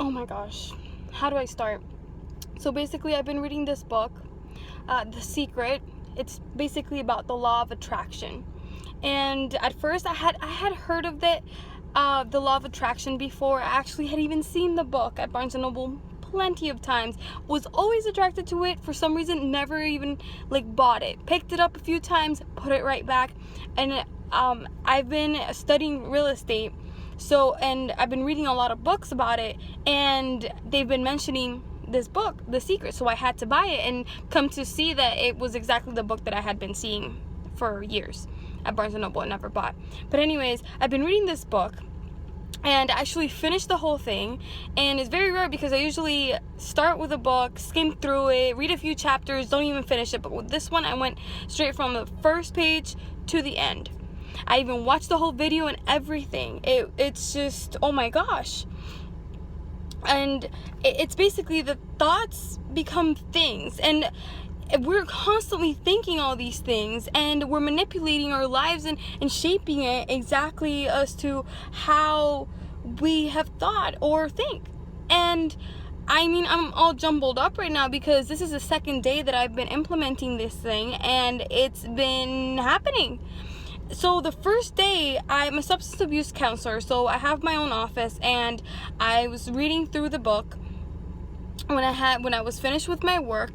Oh my gosh, how do I start? So basically, I've been reading this book, The Secret. It's basically about the law of attraction. And at first, I had heard of the law of attraction before. I actually had even seen the book at Barnes and Noble plenty of times. Was always attracted to it for some reason. Never even bought it. Picked it up a few times, put it right back. And I've been studying real estate. So, and I've been reading a lot of books about it, and they've been mentioning this book, The Secret, so I had to buy it, and come to see that it was exactly the book that I had been seeing for years at Barnes & Noble and never bought. But anyways, I've been reading this book, and I actually finished the whole thing, and it's very rare because I usually start with a book, skim through it, read a few chapters, don't even finish it, but with this one, I went straight from the first page to the end. I even watched the whole video and everything. It's just, oh my gosh. And it's basically the thoughts become things. And we're constantly thinking all these things. And we're manipulating our lives and shaping it exactly as to how we have thought or think. And I mean, I'm all jumbled up right now because this is the second day that I've been implementing this thing. And it's been happening. So the first day, I'm a substance abuse counselor, so I have my own office, and I was reading through the book when I was finished with my work,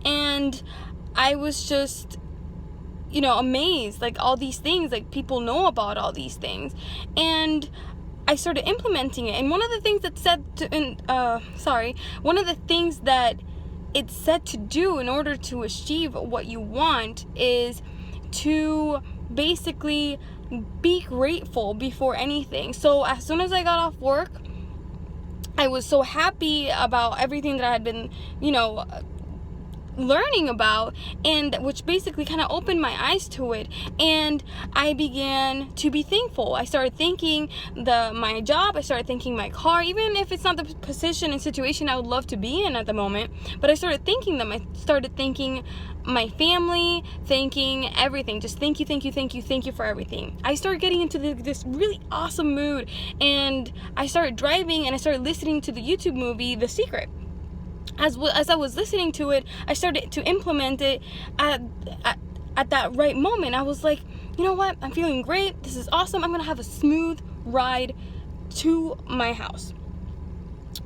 and I was just, amazed, all these things, people know about all these things, and I started implementing it. And one of the things one of the things that it's said to do in order to achieve what you want is to basically be grateful before anything. So as soon as I got off work, I was so happy about everything that I had been, learning about, and which basically kind of opened my eyes to it, and I began to be thankful. I started thinking my job, I started thinking my car, even if it's not the position and situation I would love to be in at the moment, but I started thanking them. I started thanking my family, thanking everything, just thank you for everything. I started getting into this really awesome mood, and I started driving, and I started listening to the YouTube movie The Secret. As I was listening to it, I started to implement it at that right moment. I was like, you know what? I'm feeling great. This is awesome. I'm going to have a smooth ride to my house.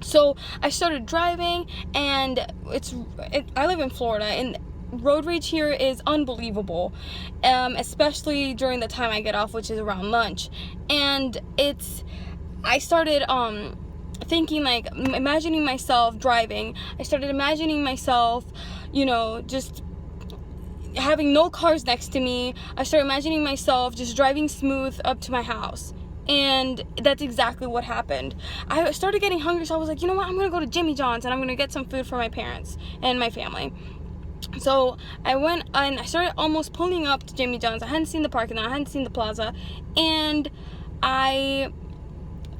So I started driving, and I live in Florida, and road rage here is unbelievable, especially during the time I get off, which is around lunch. And I started thinking, imagining myself driving. I started imagining myself, just having no cars next to me. I started imagining myself just driving smooth up to my house. And that's exactly what happened. I started getting hungry, so I was like, you know what? I'm going to go to Jimmy John's, and I'm going to get some food for my parents and my family. So I went, and I started almost pulling up to Jimmy John's. I hadn't seen the parking lot, I hadn't seen the plaza, and I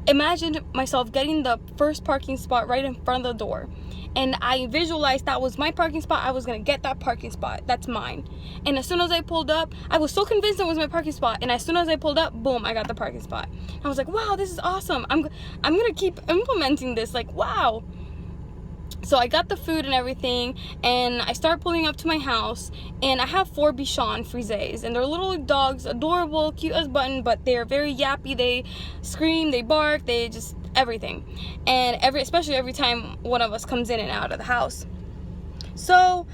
imagined myself getting the first parking spot right in front of the door, and I visualized that was my parking spot. I was gonna get that parking spot. That's mine. And as soon as I pulled up, I was so convinced it was my parking spot, and as soon as I pulled up, boom, I got the parking spot. I was like, wow, this is awesome. I'm gonna keep implementing this. Wow. So I got the food and everything, and I started pulling up to my house, and I have 4 Bichon Frises, and they're little dogs, adorable, cute as button, but they're very yappy. They scream, they bark, they just everything, and especially every time one of us comes in and out of the house. So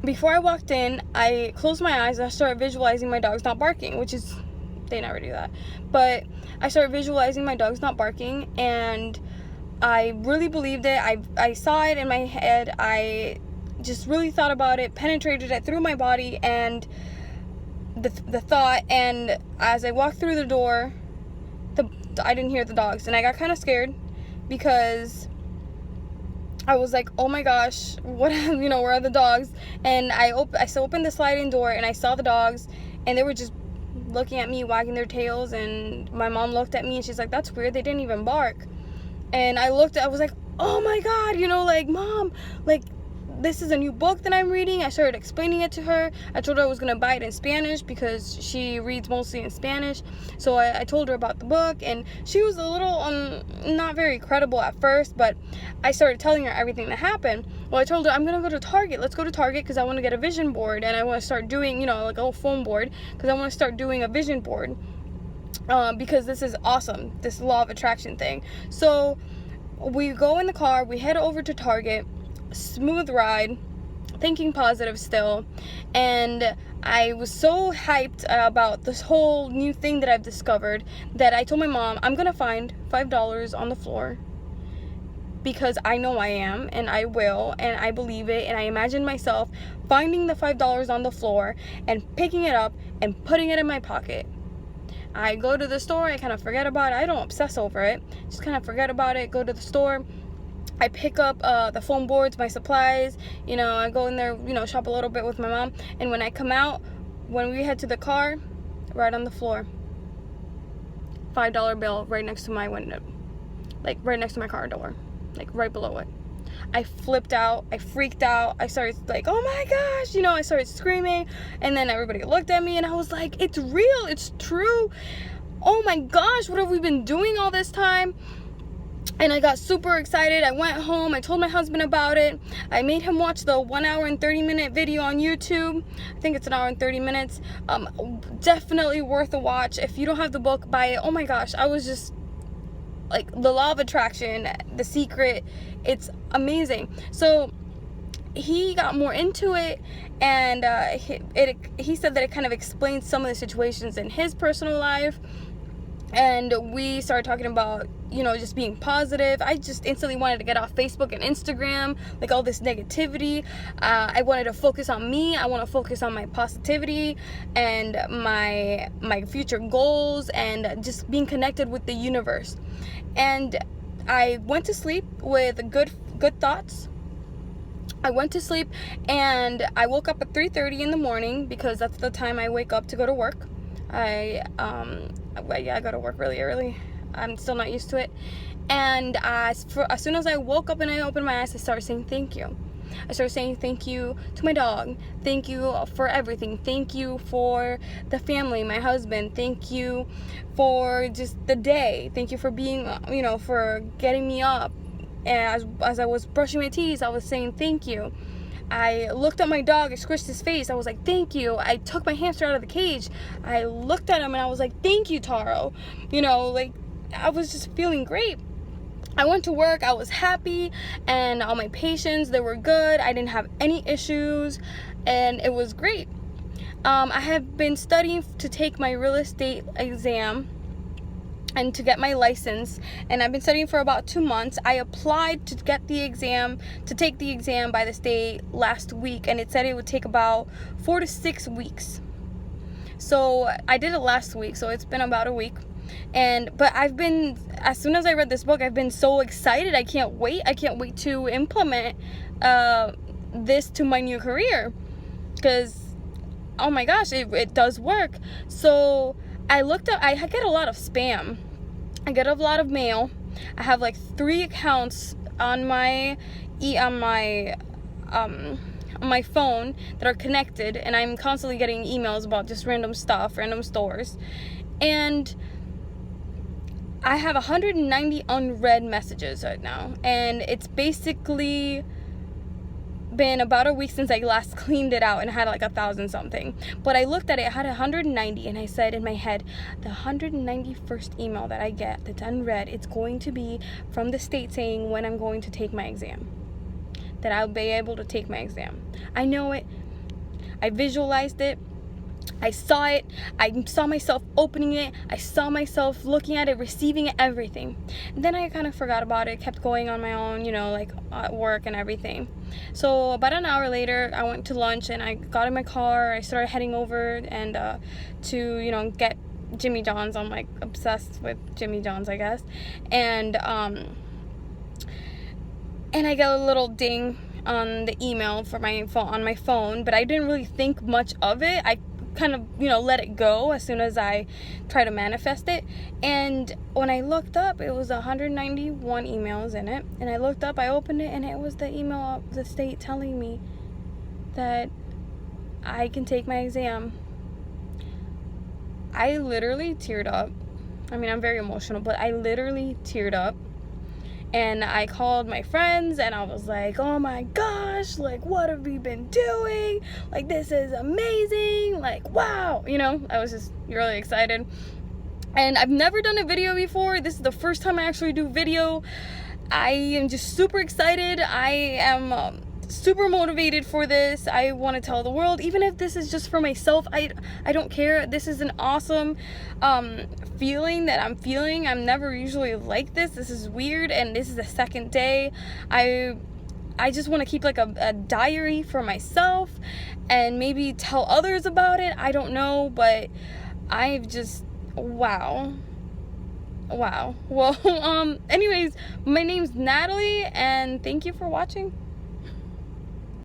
before I walked in, I closed my eyes and I started visualizing my dogs not barking, which is, they never do that, but I started visualizing my dogs not barking, and I really believed it. I saw it in my head. I just really thought about it, penetrated it through my body, and the thought. And as I walked through the door, I didn't hear the dogs, and I got kind of scared because I was like, oh my gosh, what? Where are the dogs? And I opened the sliding door, and I saw the dogs, and they were just looking at me, wagging their tails. And my mom looked at me, and she's like, that's weird. They didn't even bark. And I was like, oh my God, Mom, this is a new book that I'm reading. I started explaining it to her. I told her I was going to buy it in Spanish because she reads mostly in Spanish. So I told her about the book, and she was a little not very credible at first, but I started telling her everything that happened. Well, I told her, I'm gonna go to Target. Let's go to Target because I want to get a vision board, and I want to start doing, like a little foam board, because I want to start doing a vision board, because this is awesome, this law of attraction thing. So we go in the car, we head over to Target, smooth ride, thinking positive still, and I was so hyped about this whole new thing that I've discovered that I told my mom, I'm gonna find $5 on the floor, because I know I am, and I will, and I believe it, and I imagine myself finding the $5 on the floor and picking it up and putting it in my pocket. I go to the store, I kind of forget about it. I don't obsess over it, just kind of forget about it, go to the store, I pick up the foam boards, my supplies, I go in there, shop a little bit with my mom, and when I come out, when we head to the car, right on the floor, $5 bill right next to my window, like right next to my car door, like right below it. I flipped out, I freaked out, I started like, oh my gosh, I started screaming, and then everybody looked at me, and I was like, it's real, it's true, oh my gosh, what have we been doing all this time? And I got super excited. I went home, I told my husband about it, I made him watch the 1 hour and 30-minute video on YouTube. I think it's an hour and 30 minutes. Definitely worth a watch. If you don't have the book, buy it. Oh my gosh, I was just like, the law of attraction, The Secret, it's amazing. So he got more into it, and he said that it kind of explains some of the situations in his personal life, and we started talking about just being positive. I just instantly wanted to get off Facebook and Instagram, like all this negativity. I wanted to focus on me. I want to focus on my positivity and my future goals, and just being connected with the universe. And I went to sleep with good thoughts. I went to sleep, and I woke up at 3:30 in the morning, because that's the time I wake up to go to work. I go to work really early. I'm still not used to it. And as soon as I woke up and I opened my eyes, I started saying thank you. I started saying thank you to my dog. Thank you for everything. Thank you for the family, my husband. Thank you for just the day. Thank you for being, for getting me up. And as I was brushing my teeth, I was saying thank you. I looked at my dog, I squished his face, I was like, thank you. I took my hamster out of the cage, I looked at him, and I was like, thank you, Taro. Like, I was just feeling great. I went to work, I was happy, and all my patients, they were good. I didn't have any issues, and it was great. I have been studying to take my real estate exam and to get my license, and I've been studying for about 2 months. I applied to take the exam by the state last week, and it said it would take about 4 to 6 weeks. So I did it last week, so it's been about a week. But as soon as I read this book, I've been so excited. I can't wait to implement this to my new career, because oh my gosh, it does work. So I looked up, I get a lot of spam. I get a lot of mail. I have like 3 accounts on my phone that are connected, and I'm constantly getting emails about just random stuff, random stores. And I have 190 unread messages right now, and it's basically been about a week since I last cleaned it out, and had like 1,000 something. But I looked at it, I had 190, and I said in my head, the 191st email that I get that's unread, it's going to be from the state saying when I'm going to take my exam, that I'll be able to take my exam. I know it, I visualized it, I saw it, I saw myself opening it, I saw myself looking at it, receiving it, everything. And then I kind of forgot about it, kept going on my own, like at work and everything. So about an hour later, I went to lunch, and I got in my car, I started heading over and to get Jimmy John's. I'm like obsessed with Jimmy John's, I guess. And I got a little ding on the email for my phone, on my phone, but I didn't really think much of it. I kind of let it go as soon as I try to manifest it. And when I looked up, it was 191 emails in it, and I looked up, I opened it, and it was the email of the state telling me that I can take my exam. I literally teared up. I mean, I'm very emotional, but I literally teared up. And I called my friends and I was like, oh my gosh, like, what have we been doing? Like, this is amazing. Like, wow. You know, I was just really excited. And I've never done a video before. This is the first time I actually do video. I am just super excited. I am super motivated for this. I want to tell the world, even if this is just for myself, I don't care. This is an awesome feeling that I'm feeling. I'm never usually like this. This is weird, and this is the second day. I just want to keep like a diary for myself and maybe tell others about it. I don't know, but I've just, wow. Well, anyways, my name's Natalie, and thank you for watching.